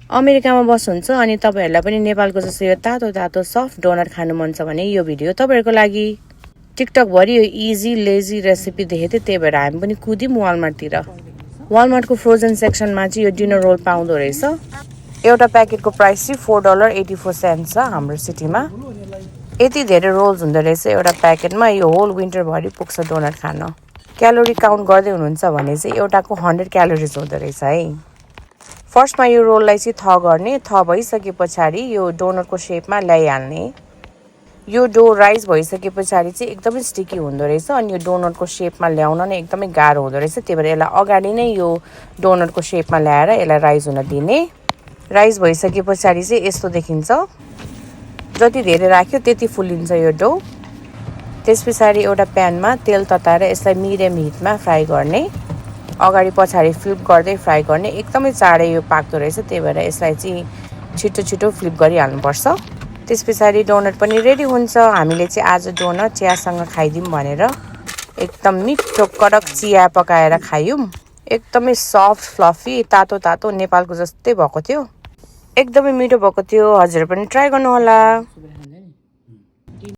अमेरिकामा बस्नुहुन्छ अनि तपाईहरुलाई पनि नेपालको जस्तो यो तातो तातो सफ्ट डोनट खानु मन छ भने यो भिडियो तपाईहरुको लागि। टिकटक भरि यो इजी लेजी रेसिपी देखेथे, त्यही भएर हामी पनि कुद्यौं वालमार्टतिर। वालमार्टको फ्रोजन सेक्सनमा चाहिँ यो डिनर रोल पाउँदो रहेछ। एउटा प्याकेटको प्राइस चाहिँ $4.84 छ हाम्रो सिटीमा। यति धेरै रोल्स हुँदो रहेछ एउटा प्याकेटमा, यो होल विन्टर भरि पुग्छ डोनट खान। क्यालोरी काउन्ट गर्दै हुनुहुन्छ भने चाहिँ एउटाको 100 क्यालोरिज हुँदो रहेछ है। फर्स्टमा यो रोललाई चाहिँ थ गर्ने, थ भइसके पछाडि यो डोनटको शेपमा ल्याइहाल्ने। यो डो राइज भइसके पछाडि चाहिँ एकदमै स्टिकी हुँदो रहेछ अनि यो डोनटको शेपमा ल्याउन नै एकदमै गाह्रो हुँदो रहेछ। त्यही भएर यसलाई अगाडि नै यो डोनटको शेपमा ल्याएर यसलाई राइज हुन दिने। राइज भइसके पछाडि चाहिँ यस्तो देखिन्छ। जति धेरै राख्यो त्यति फुलिन्छ यो डो। त्यसपछि एउटा प्यानमा तेल तताएर यसलाई मिडियम हिटमा फ्राई गर्ने। अगाडि पछाडि फ्लिप गर्दै फ्राई गर्ने। एकदमै चाँडै यो पाक्दो रहेछ, त्यही भएर यसलाई चाहिँ छिटो छिटो फ्लिप गरिहाल्नुपर्छ। त्यसपछि डोनट पनि रेडी हुन्छ। हामीले चाहिँ आज डोनट चियासँग खाइदिउँ भनेर एकदम मिठो कडक चिया पकाएर खायौँ। एकदमै सफ्ट फ्लफी तातो तातो नेपालको जस्तै भएको थियो। एकदमै मिठो भएको थियो। हजुर पनि ट्राई गर्नु होला।